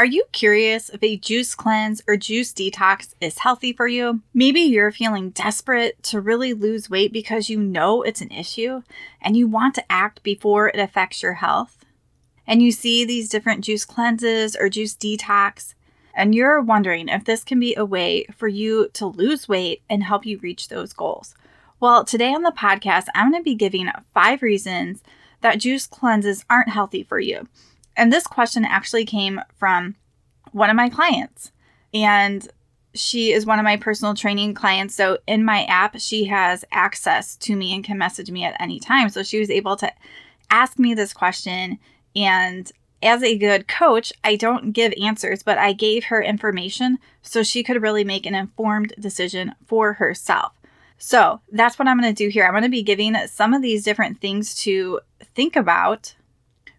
Are you curious if a juice cleanse or juice detox is healthy for you? Maybe you're feeling desperate to really lose weight because you know it's an issue and you want to act before it affects your health. And you see these different juice cleanses or juice detox, and you're wondering if this can be a way for you to lose weight and help you reach those goals. Well, today on the podcast, I'm going to be giving 5 reasons that juice cleanses aren't healthy for you. And this question actually came from one of my clients, and she is one of my personal training clients. So in my app, she has access to me and can message me at any time. So she was able to ask me this question. And as a good coach, I don't give answers, but I gave her information so she could really make an informed decision for herself. So that's what I'm going to do here. I'm going to be giving some of these different things to think about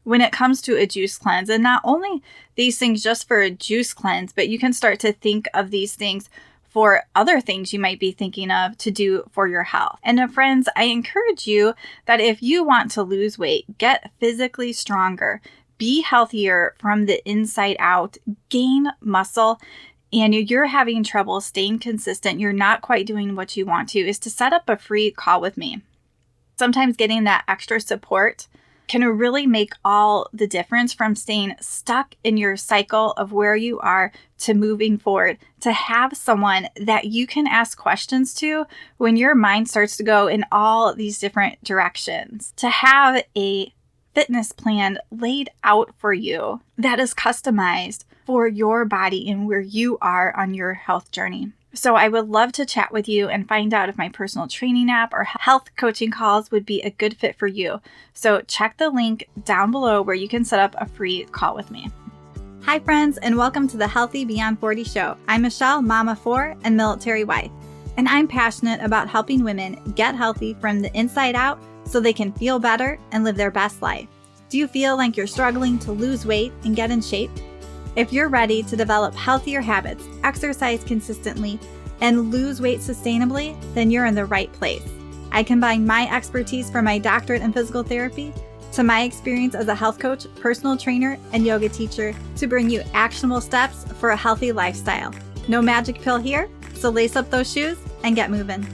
when it comes to a juice cleanse. And not only these things just for a juice cleanse, but you can start to think of these things for other things you might be thinking of to do for your health. And friends, I encourage you that if you want to lose weight, get physically stronger, be healthier from the inside out, gain muscle, and you're having trouble staying consistent, you're not quite doing what you want to, is to set up a free call with me. Sometimes getting that extra support can really make all the difference from staying stuck in your cycle of where you are to moving forward, to have someone that you can ask questions to when your mind starts to go in all these different directions, to have a fitness plan laid out for you that is customized for your body and where you are on your health journey. So I would love to chat with you and find out if my personal training app or health coaching calls would be a good fit for you. So check the link down below where you can set up a free call with me. Hi friends, and welcome to the Healthy Beyond 40 show. I'm Michelle, mama of 4 and military wife, and I'm passionate about helping women get healthy from the inside out so they can feel better and live their best life. Do you feel like you're struggling to lose weight and get in shape? If you're ready to develop healthier habits, exercise consistently, and lose weight sustainably, then you're in the right place. I combine my expertise from my doctorate in physical therapy to my experience as a health coach, personal trainer, and yoga teacher to bring you actionable steps for a healthy lifestyle. No magic pill here, so lace up those shoes and get moving.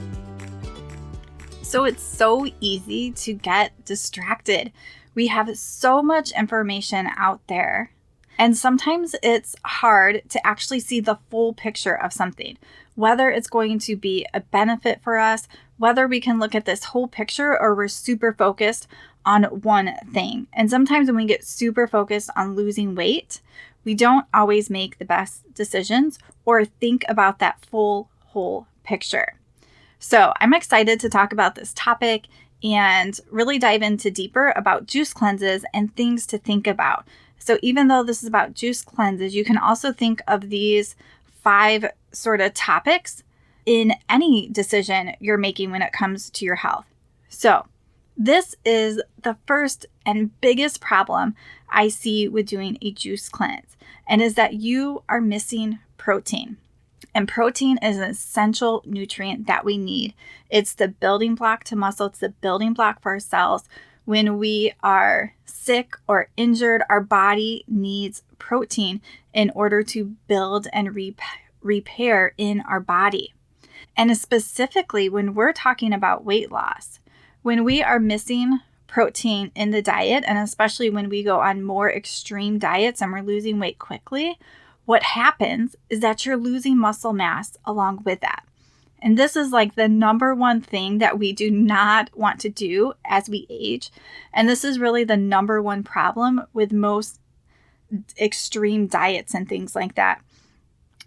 So it's so easy to get distracted. We have so much information out there. And sometimes it's hard to actually see the full picture of something, whether it's going to be a benefit for us, whether we can look at this whole picture or we're super focused on one thing. And sometimes when we get super focused on losing weight, we don't always make the best decisions or think about that whole picture. So I'm excited to talk about this topic and really dive into deeper about juice cleanses and things to think about. So even though this is about juice cleanses, you can also think of these 5 sort of topics in any decision you're making when it comes to your health. So this is the first and biggest problem I see with doing a juice cleanse, and is that you are missing protein. And protein is an essential nutrient that we need. It's the building block to muscle. It's the building block for our cells. When we are sick or injured, our body needs protein in order to build and repair in our body. And specifically, when we're talking about weight loss, when we are missing protein in the diet, and especially when we go on more extreme diets and we're losing weight quickly, what happens is that you're losing muscle mass along with that. And this is like the number one thing that we do not want to do as we age. And this is really the number one problem with most extreme diets and things like that,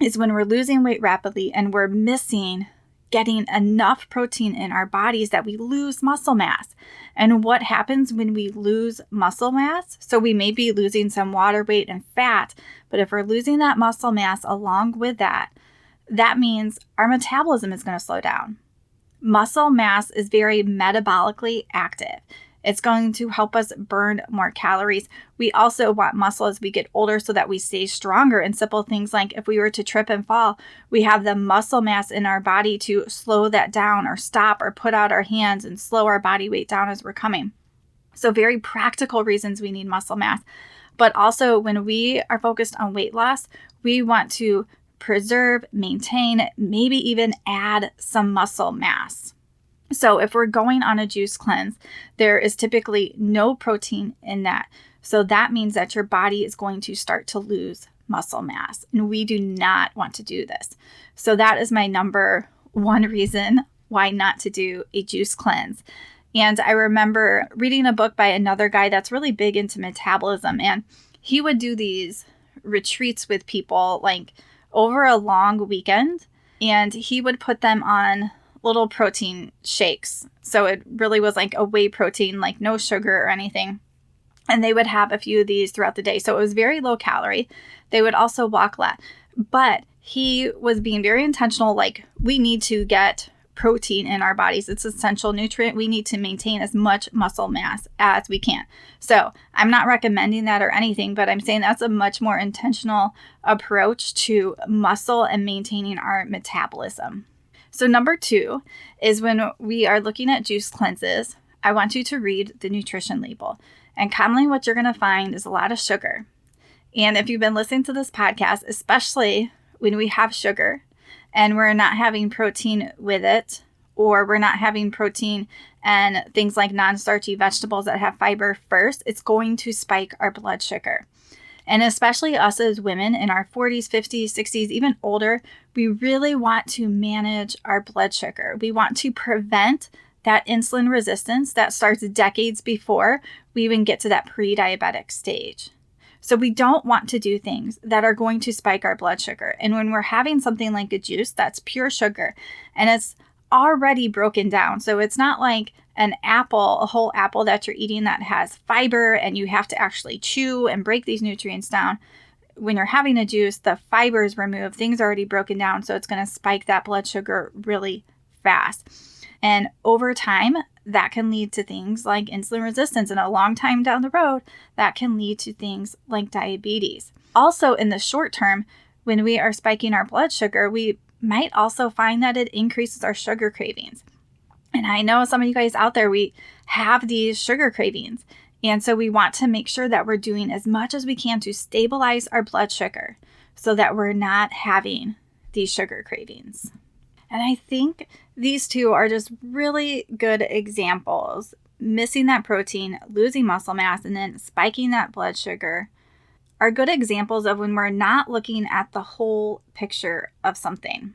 is when we're losing weight rapidly and we're missing getting enough protein in our bodies that we lose muscle mass. And what happens when we lose muscle mass? So we may be losing some water weight and fat, but if we're losing that muscle mass along with that, that means our metabolism is going to slow down. Muscle mass is very metabolically active. It's going to help us burn more calories. We also want muscle as we get older so that we stay stronger. And simple things like if we were to trip and fall, we have the muscle mass in our body to slow that down or stop or put out our hands and slow our body weight down as we're coming. So very practical reasons we need muscle mass. But also when we are focused on weight loss, we want to preserve, maintain, maybe even add some muscle mass. So if we're going on a juice cleanse, there is typically no protein in that. So that means that your body is going to start to lose muscle mass. And we do not want to do this. So that is my number one reason why not to do a juice cleanse. And I remember reading a book by another guy that's really big into metabolism. And he would do these retreats with people like over a long weekend. And he would put them on little protein shakes. So it really was like a whey protein, like no sugar or anything. And they would have a few of these throughout the day. So it was very low calorie. They would also walk less. But he was being very intentional, like we need to get protein in our bodies. It's an essential nutrient. We need to maintain as much muscle mass as we can. So I'm not recommending that or anything, but I'm saying that's a much more intentional approach to muscle and maintaining our metabolism. So number 2 is when we are looking at juice cleanses, I want you to read the nutrition label. And commonly what you're going to find is a lot of sugar. And if you've been listening to this podcast, especially when we have sugar and we're not having protein with it, or we're not having protein and things like non-starchy vegetables that have fiber first, it's going to spike our blood sugar. And especially us as women in our 40s, 50s, 60s, even older, we really want to manage our blood sugar. We want to prevent that insulin resistance that starts decades before we even get to that pre-diabetic stage. So we don't want to do things that are going to spike our blood sugar. And when we're having something like a juice, that's pure sugar and it's already broken down. So it's not like an apple, a whole apple that you're eating that has fiber and you have to actually chew and break these nutrients down. When you're having a juice, the fiber is removed, things are already broken down. So it's going to spike that blood sugar really fast. And over time, that can lead to things like insulin resistance. And a long time down the road, that can lead to things like diabetes. Also, in the short term, when we are spiking our blood sugar, we might also find that it increases our sugar cravings. And I know some of you guys out there, we have these sugar cravings. And so we want to make sure that we're doing as much as we can to stabilize our blood sugar so that we're not having these sugar cravings. And I think these two are just really good examples. Missing that protein, losing muscle mass, and then spiking that blood sugar are good examples of when we're not looking at the whole picture of something.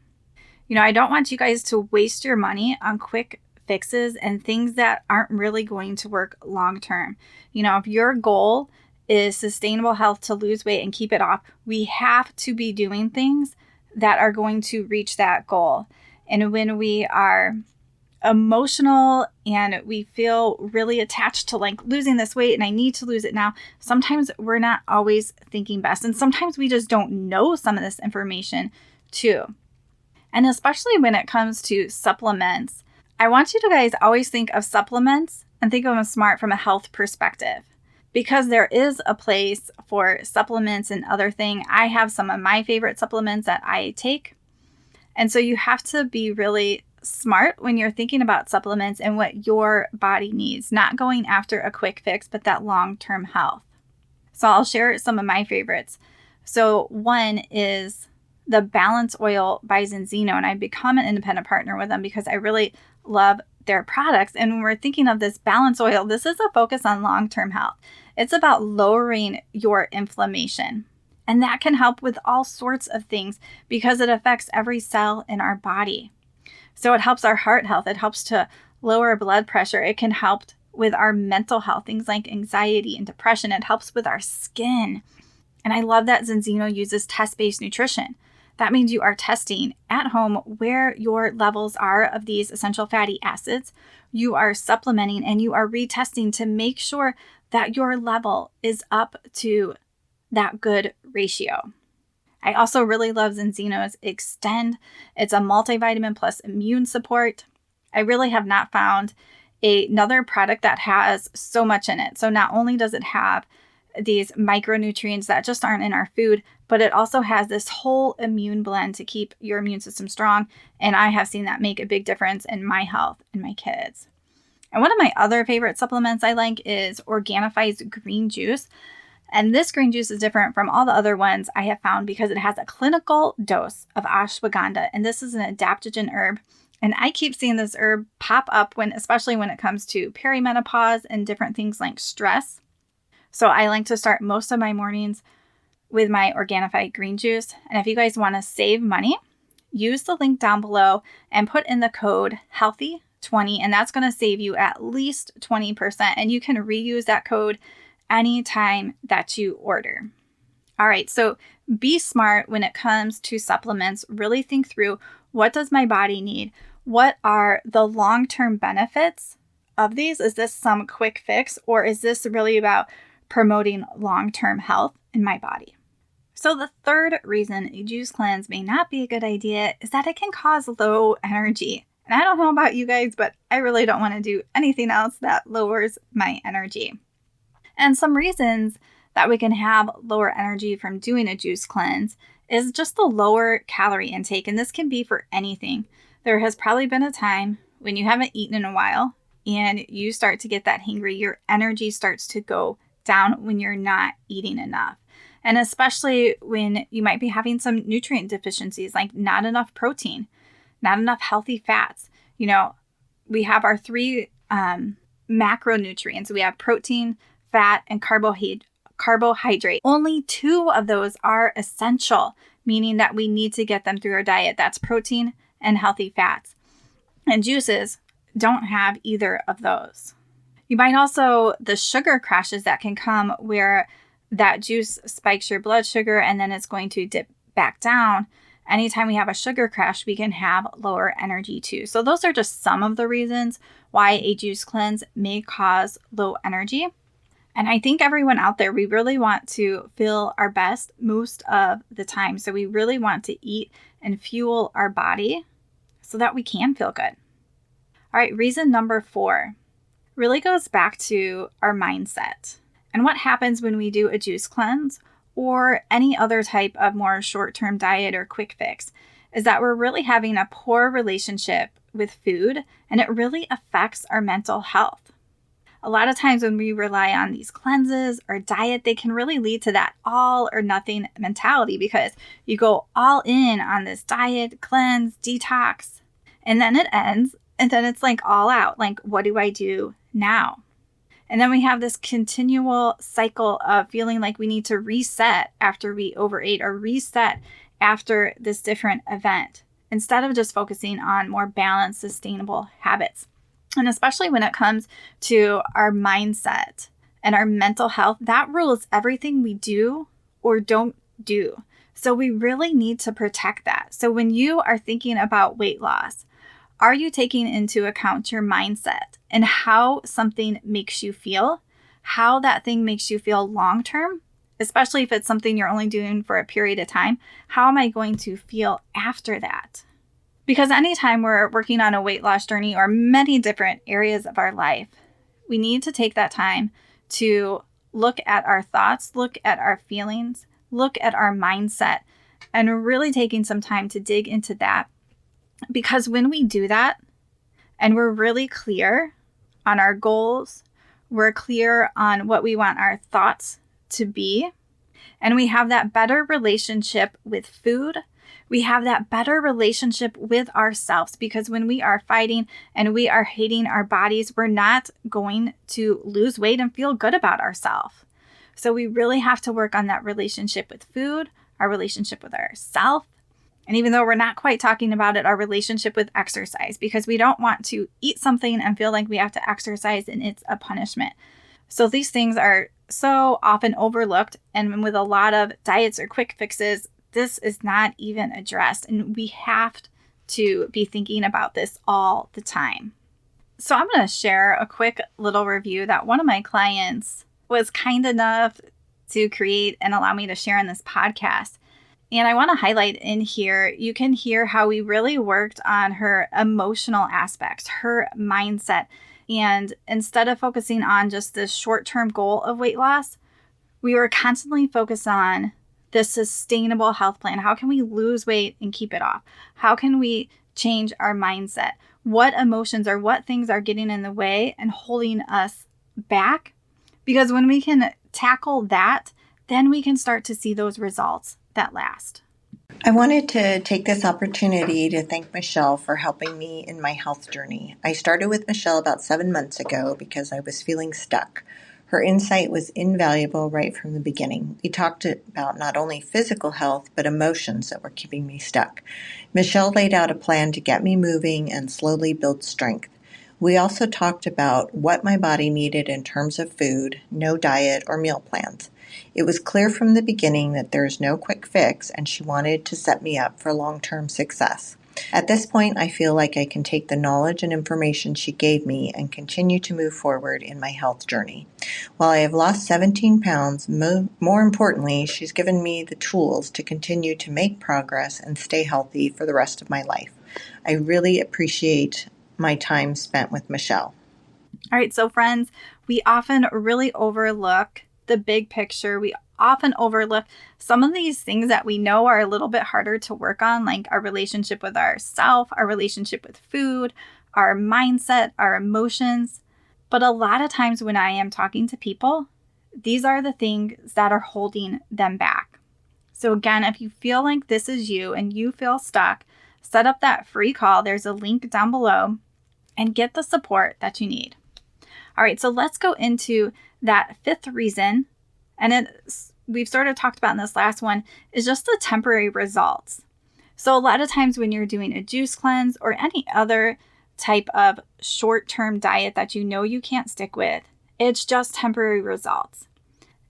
You know, I don't want you guys to waste your money on quick fixes and things that aren't really going to work long term. You know, if your goal is sustainable health to lose weight and keep it off, we have to be doing things that are going to reach that goal. And when we are emotional and we feel really attached to like losing this weight and I need to lose it now, sometimes we're not always thinking best. And sometimes we just don't know some of this information too. And especially when it comes to supplements, I want you to guys always think of supplements and think of them smart from a health perspective, because there is a place for supplements and other things. I have some of my favorite supplements that I take. And so you have to be really smart when you're thinking about supplements and what your body needs, not going after a quick fix, but that long-term health. So I'll share some of my favorites. So one is the Balance Oil by Zenzino, and I've become an independent partner with them because I really love their products. And when we're thinking of this Balance Oil, this is a focus on long-term health. It's about lowering your inflammation. And that can help with all sorts of things because it affects every cell in our body. So it helps our heart health. It helps to lower blood pressure. It can help with our mental health, things like anxiety and depression. It helps with our skin. And I love that Zenzino uses test-based nutrition. That means you are testing at home where your levels are of these essential fatty acids. You are supplementing and you are retesting to make sure that your level is up to that good ratio. I also really love Zenzino's Extend. It's a multivitamin plus immune support. I really have not found another product that has so much in it. So not only does it have these micronutrients that just aren't in our food, but it also has this whole immune blend to keep your immune system strong. And I have seen that make a big difference in my health and my kids. And one of my other favorite supplements I like is Organifi's green juice. And this green juice is different from all the other ones I have found because it has a clinical dose of ashwagandha. And this is an adaptogen herb. And I keep seeing this herb pop up especially when it comes to perimenopause and different things like stress. So I like to start most of my mornings with my Organifi green juice. And if you guys want to save money, use the link down below and put in the code HEALTHY20, and that's going to save you at least 20%. And you can reuse that code anytime that you order. All right, so be smart when it comes to supplements. Really think through, what does my body need? What are the long-term benefits of these? Is this some quick fix, or is this really about promoting long-term health in my body? So the third reason a juice cleanse may not be a good idea is that it can cause low energy. And I don't know about you guys, but I really don't want to do anything else that lowers my energy. And some reasons that we can have lower energy from doing a juice cleanse is just the lower calorie intake. And this can be for anything. There has probably been a time when you haven't eaten in a while and you start to get that hangry. Your energy starts to go down when you're not eating enough. And especially when you might be having some nutrient deficiencies, like not enough protein, not enough healthy fats. You know, we have our three macronutrients. We have protein, fat, and carbohydrate. Only 2 of those are essential, meaning that we need to get them through our diet. That's protein and healthy fats. And juices don't have either of those. You might also, the sugar crashes that can come where that juice spikes your blood sugar and then it's going to dip back down. Anytime we have a sugar crash, we can have lower energy too. So those are just some of the reasons why a juice cleanse may cause low energy. And I think everyone out there, we really want to feel our best most of the time. So we really want to eat and fuel our body so that we can feel good. All right, reason number 4 really goes back to our mindset. And what happens when we do a juice cleanse or any other type of more short-term diet or quick fix is that we're really having a poor relationship with food, and it really affects our mental health. A lot of times when we rely on these cleanses or diet, they can really lead to that all or nothing mentality because you go all in on this diet, cleanse, detox, and then it ends, and then it's like all out. Like, what do I do now? And then we have this continual cycle of feeling like we need to reset after we overate or reset after this different event instead of just focusing on more balanced, sustainable habits. And especially when it comes to our mindset and our mental health, that rules everything we do or don't do. So we really need to protect that. So when you are thinking about weight loss, are you taking into account your mindset and how something makes you feel, how that thing makes you feel long term, especially if it's something you're only doing for a period of time? How am I going to feel after that? Because anytime we're working on a weight loss journey or many different areas of our life, we need to take that time to look at our thoughts, look at our feelings, look at our mindset, and really taking some time to dig into that. Because when we do that and we're really clear on our goals, we're clear on what we want our thoughts to be, and we have that better relationship with food, we have that better relationship with ourselves. Because when we are fighting and we are hating our bodies, we're not going to lose weight and feel good about ourselves. So we really have to work on that relationship with food, our relationship with ourselves. And even though we're not quite talking about it, our relationship with exercise, because we don't want to eat something and feel like we have to exercise and it's a punishment. So these things are so often overlooked. And with a lot of diets or quick fixes, this is not even addressed. And we have to be thinking about this all the time. So I'm going to share a quick little review that one of my clients was kind enough to create and allow me to share in this podcast. And I want to highlight in here, you can hear how we really worked on her emotional aspects, her mindset. And instead of focusing on just this short-term goal of weight loss, we were constantly focused on the sustainable health plan. How can we lose weight and keep it off? How can we change our mindset? What emotions or what things are getting in the way and holding us back? Because when we can tackle that, then we can start to see those results that last. I wanted to take this opportunity to thank Michelle for helping me in my health journey. I started with Michelle about 7 months ago because I was feeling stuck. Her insight was invaluable right from the beginning. We talked about not only physical health, but emotions that were keeping me stuck. Michelle laid out a plan to get me moving and slowly build strength. We also talked about what my body needed in terms of food, no diet or meal plans. It was clear from the beginning that there is no quick fix, and she wanted to set me up for long-term success. At this point, I feel like I can take the knowledge and information she gave me and continue to move forward in my health journey. While I have lost 17 pounds, more importantly, she's given me the tools to continue to make progress and stay healthy for the rest of my life. I really appreciate my time spent with Michelle. All right, so friends, we often really overlook the big picture. We often overlook some of these things that we know are a little bit harder to work on, like our relationship with ourself, our relationship with food, our mindset, our emotions. But a lot of times when I am talking to people, these are the things that are holding them back. So again, if you feel like this is you and you feel stuck, set up that free call. There's a link down below and get the support that you need. All right, so let's go into that fifth reason, and we've sort of talked about in this last one, is just the temporary results. So a lot of times when you're doing a juice cleanse or any other type of short-term diet that you know you can't stick with, it's just temporary results.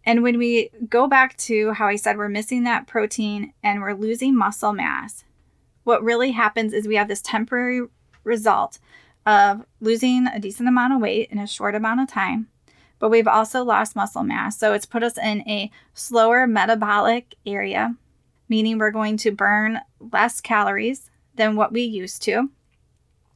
And when we go back to how I said we're missing that protein and we're losing muscle mass, what really happens is we have this temporary result of losing a decent amount of weight in a short amount of time, but we've also lost muscle mass. So it's put us in a slower metabolic area, meaning we're going to burn less calories than what we used to,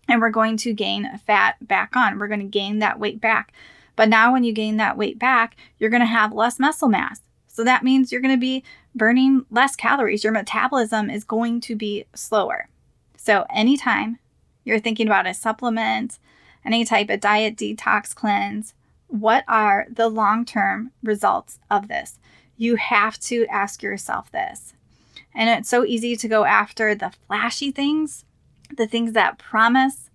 and we're going to gain fat back on. We're going to gain that weight back. But now when you gain that weight back, you're going to have less muscle mass. So that means you're going to be burning less calories. Your metabolism is going to be slower. So anytime you're thinking about a supplement, any type of diet detox cleanse, what are the long-term results of this? You have to ask yourself this. And it's so easy to go after the flashy things, the things that promise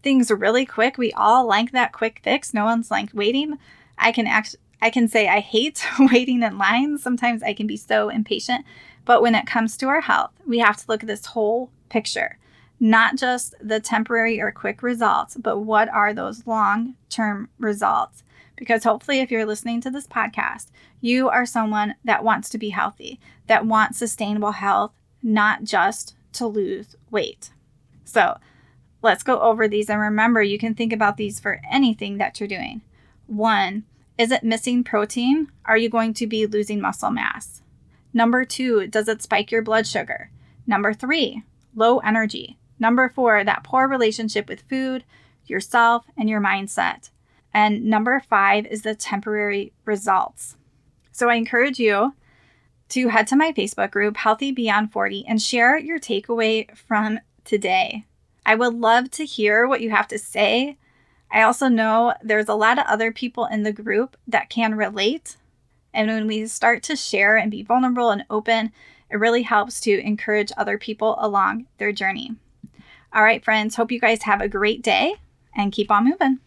things really quick. We all like that quick fix. No one's like waiting. I can say I hate waiting in lines. Sometimes I can be so impatient. But when it comes to our health, we have to look at this whole picture. Not just the temporary or quick results, but what are those long-term results? Because hopefully if you're listening to this podcast, you are someone that wants to be healthy, that wants sustainable health, not just to lose weight. So let's go over these. And remember, you can think about these for anything that you're doing. 1, is it missing protein? Are you going to be losing muscle mass? Number 2, does it spike your blood sugar? Number 3, low energy. Number 4, that poor relationship with food, yourself, and your mindset. And number 5 is the temporary results. So I encourage you to head to my Facebook group, Healthy Beyond 40, and share your takeaway from today. I would love to hear what you have to say. I also know there's a lot of other people in the group that can relate. And when we start to share and be vulnerable and open, it really helps to encourage other people along their journey. All right, friends, hope you guys have a great day and keep on moving.